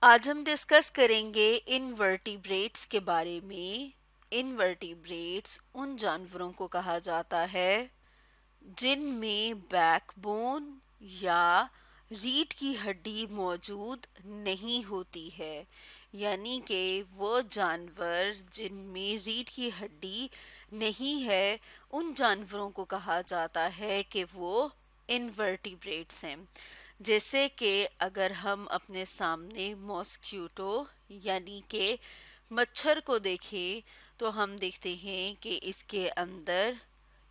आज हम डिस्कस करेंगे इनवर्टिब्रेट्स के बारे में। इनवर्टिब्रेट्स उन जानवरों को कहा जाता है जिनमें बैकबोन या रीढ़ की हड्डी मौजूद नहीं होती है, यानी कि वो जानवर जिनमें रीढ़ की हड्डी नहीं है, उन जानवरों को कहा जाता है कि वो इनवर्टिब्रेट्स हैं। जैसे कि अगर हम अपने सामने मॉस्क्यूटो यानी कि मच्छर को देखें, तो हम देखते हैं कि इसके अंदर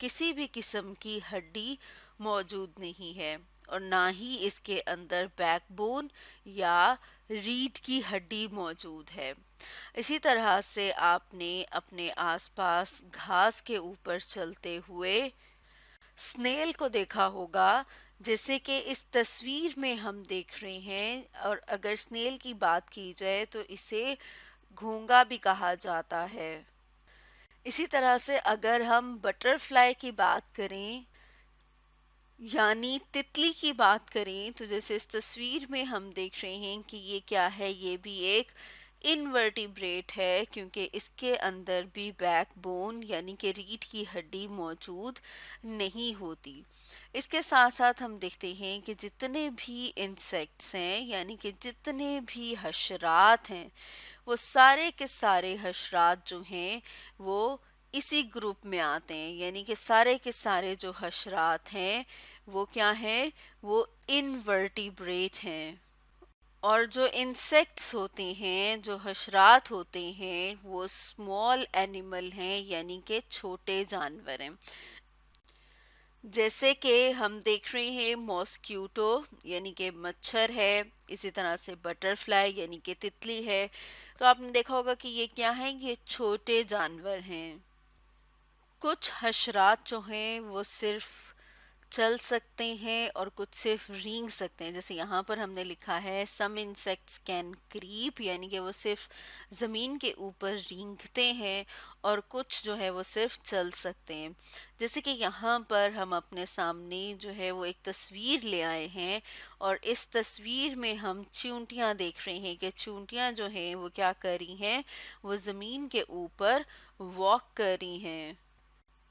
किसी भी किस्म की हड्डी मौजूद नहीं है और ना ही इसके अंदर बैकबोन या रीढ़ की हड्डी मौजूद है। इसी तरह से आपने अपने आसपास घास के ऊपर चलते हुए स्नेल को देखा होगा, जैसे कि इस तस्वीर में हम देख रहे हैं। और अगर स्नेल की बात की जाए तो इसे घोंगा भी कहा जाता है। इसी तरह से अगर हम बटरफ्लाई की बात करें यानी तितली की बात करें, तो जैसे इस तस्वीर में हम देख रहे हैं कि ये क्या है, ये भी एक इनवर्टिब्रेट है क्योंकि इसके अंदर भी बैकबोन यानी कि रीढ़ की हड्डी मौजूद नहीं होती। इसके साथ साथ हम देखते हैं कि जितने भी इंसेक्ट्स हैं यानी कि जितने भी हशरात हैं, वो सारे के सारे हशरात जो हैं वो इसी ग्रुप में आते हैं, यानी कि सारे के सारे जो हशरात हैं वो क्या हैं, वो इनवर्टिब्रेट हैं। और जो इंसेक्ट्स होते हैं, जो हशरात होते हैं, वो स्मॉल एनिमल हैं यानी कि छोटे जानवर हैं। जैसे कि हम देख रहे हैं मॉस्क्यूटो यानी कि मच्छर है, इसी तरह से बटरफ्लाई यानी कि तितली है। तो आपने देखा होगा कि ये क्या है, ये छोटे जानवर हैं। कुछ हशरात जो हैं वो सिर्फ चल सकते हैं और कुछ सिर्फ रेंग सकते हैं। जैसे यहाँ पर हमने लिखा है सम इंसेक्ट्स कैन क्रीप, यानी कि वो सिर्फ ज़मीन के ऊपर रेंगते हैं और कुछ जो है वो सिर्फ चल सकते हैं। जैसे कि यहाँ पर हम अपने सामने जो है वो एक तस्वीर ले आए हैं और इस तस्वीर में हम चूंटियाँ देख रहे हैं कि चूंटियाँ जो हैं वो क्या कर रही हैं, वो ज़मीन के ऊपर वॉक कर रही हैं,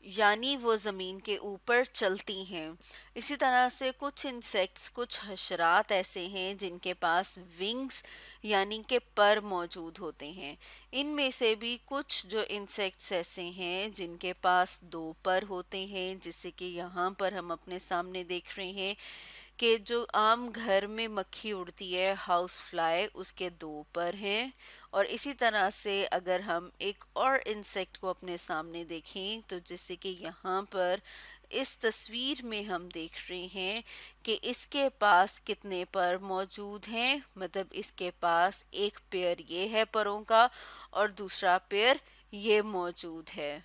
यानी वो ज़मीन के ऊपर चलती हैं। इसी तरह से कुछ इंसेक्ट्स, कुछ हशरात ऐसे हैं जिनके पास विंग्स यानी कि पर मौजूद होते हैं। इनमें से भी कुछ जो इंसेक्ट्स ऐसे हैं जिनके पास दो पर होते हैं, जैसे कि यहाँ पर हम अपने सामने देख रहे हैं कि जो आम घर में मक्खी उड़ती है, हाउस फ्लाई, उसके दो पर हैं। और इसी तरह से अगर हम एक और इंसेक्ट को अपने सामने देखें, तो जैसे कि यहाँ पर इस तस्वीर में हम देख रहे हैं कि इसके पास कितने पर मौजूद हैं, मतलब इसके पास एक पेयर ये है परों का और दूसरा पेयर ये मौजूद है।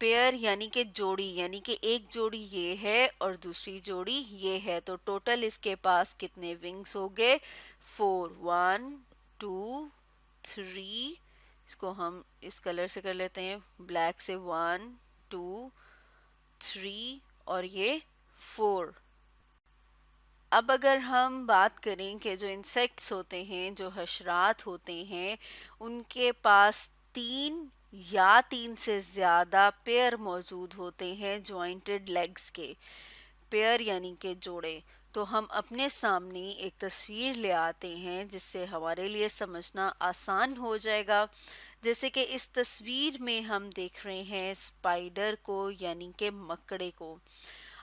पेयर यानी कि जोड़ी, यानी कि एक जोड़ी ये है और दूसरी जोड़ी ये है, तो टोटल इसके पास कितने विंग्स हो गए, 4, 1, 2, 3। इसको हम इस कलर से कर लेते हैं, ब्लैक से, 1, 2, 3 और ये 4। अब अगर हम बात करें कि जो इंसेक्ट्स होते हैं, जो हशरात होते हैं, उनके पास तीन या तीन से ज़्यादा पेयर मौजूद होते हैं जॉइंटेड लेग्स के। पेयर यानी कि जोड़े। तो हम अपने सामने एक तस्वीर ले आते हैं जिससे हमारे लिए समझना आसान हो जाएगा। जैसे कि इस तस्वीर में हम देख रहे हैं स्पाइडर को यानी कि मकड़े को।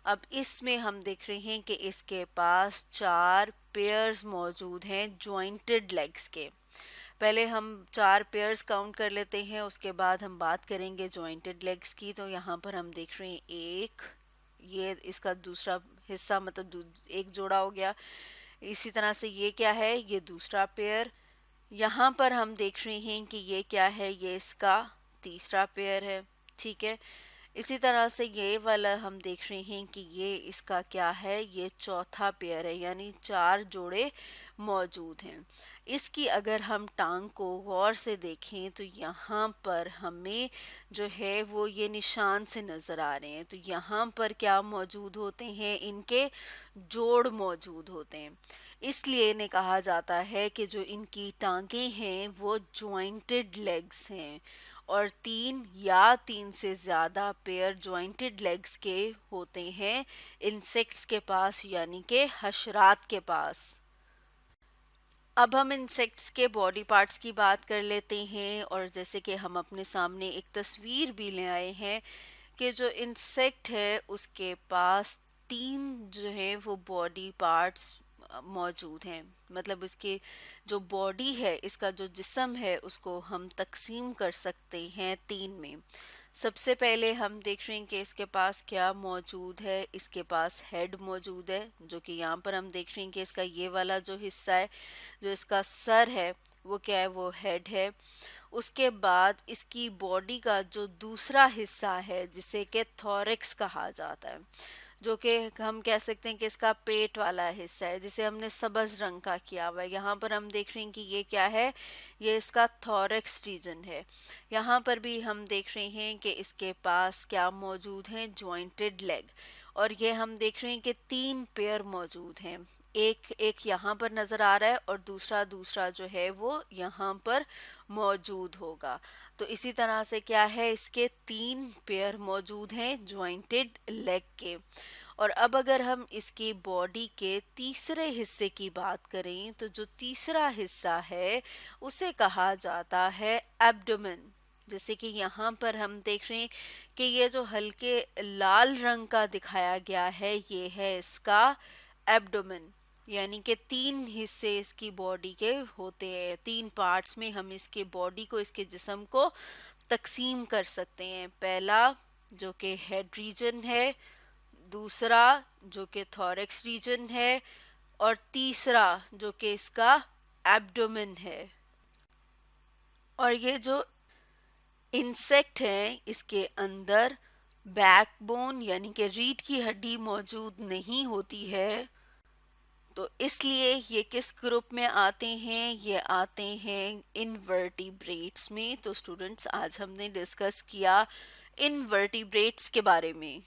अब इसमें हम देख रहे हैं कि इसके पास चार पेयर्स मौजूद हैं जॉइंटेड लेग्स के। पहले हम चार पेयर्स काउंट कर लेते हैं, उसके बाद हम बात करेंगे जॉइंटेड लेग्स की। तो यहाँ पर हम देख रहे हैं एक, ये इसका दूसरा हिस्सा, मतलब एक जोड़ा हो गया। इसी तरह से ये क्या है, ये दूसरा पेयर। यहाँ पर हम देख रहे हैं कि ये क्या है, ये इसका तीसरा पेयर है। ठीक है। इसी तरह से ये वाला हम देख रहे हैं कि ये इसका क्या है, ये चौथा पेयर है, यानी 4 जोड़े मौजूद हैं। इसकी अगर हम टांग को गौर से देखें तो यहाँ पर हमें जो है वो ये निशान से नज़र आ रहे हैं। तो यहाँ पर क्या मौजूद होते हैं, इनके जोड़ मौजूद होते हैं। इसलिए इन्हें कहा जाता है कि जो इनकी टांगें हैं वो जॉइंटेड लेग्स हैं, और 3 या 3 से ज़्यादा पेयर जॉइंटेड लेग्स के होते हैं इंसेक्ट्स के पास, यानी कि हशरात के पास। अब हम इंसेक्ट्स के बॉडी पार्ट्स की बात कर लेते हैं, और जैसे कि हम अपने सामने एक तस्वीर भी ले आए हैं कि जो इंसेक्ट है उसके पास 3 जो है वो बॉडी पार्ट्स मौजूद हैं। मतलब इसके जो बॉडी है, इसका जो जिस्म है, उसको हम तकसीम कर सकते हैं 3 में। सबसे पहले हम देख रहे हैं कि इसके पास क्या मौजूद है। इसके पास हेड मौजूद है, जो कि यहाँ पर हम देख रहे हैं कि इसका ये वाला जो हिस्सा है, जो इसका सर है, वो क्या है, वो हेड है। उसके बाद इसकी बॉडी का जो दूसरा हिस्सा है, जिसे कि थोरैक्स कहा जाता है, जो कि हम कह सकते हैं कि इसका पेट वाला हिस्सा है, जिसे हमने सब्ज रंग का किया हुआ है। यहाँ पर हम देख रहे हैं कि ये क्या है, ये इसका थोरैक्स रीजन है। यहाँ पर भी हम देख रहे हैं कि इसके पास क्या मौजूद है, जॉइंटेड लेग। और ये हम देख रहे हैं कि 3 पेयर मौजूद हैं, एक एक यहाँ पर नज़र आ रहा है और दूसरा दूसरा जो है वो यहाँ पर मौजूद होगा। तो इसी तरह से क्या है, इसके 3 पेयर मौजूद हैं जॉइंटेड लेग के। और अब अगर हम इसकी बॉडी के तीसरे हिस्से की बात करें, तो जो तीसरा हिस्सा है उसे कहा जाता है एब्डोमेन। जैसे कि यहाँ पर हम देख रहे हैं कि ये जो हल्के लाल रंग का दिखाया गया है, ये है इसका एब्डोमेन। यानी कि 3 हिस्से इसकी बॉडी के होते हैं, 3 पार्ट्स में हम इसके बॉडी को, इसके जिस्म को तकसीम कर सकते हैं। पहला जो कि हेड रीजन है, दूसरा जो कि थोरैक्स रीजन है, और तीसरा जो कि इसका एब्डोमेन है। और ये जो इंसेक्ट है, इसके अंदर बैकबोन यानी कि रीढ़ की हड्डी मौजूद नहीं होती है। तो इसलिए ये किस ग्रुप में आते हैं, ये आते हैं इनवर्टिब्रेट्स में। तो स्टूडेंट्स, आज हमने डिस्कस किया इनवर्टिब्रेट्स के बारे में।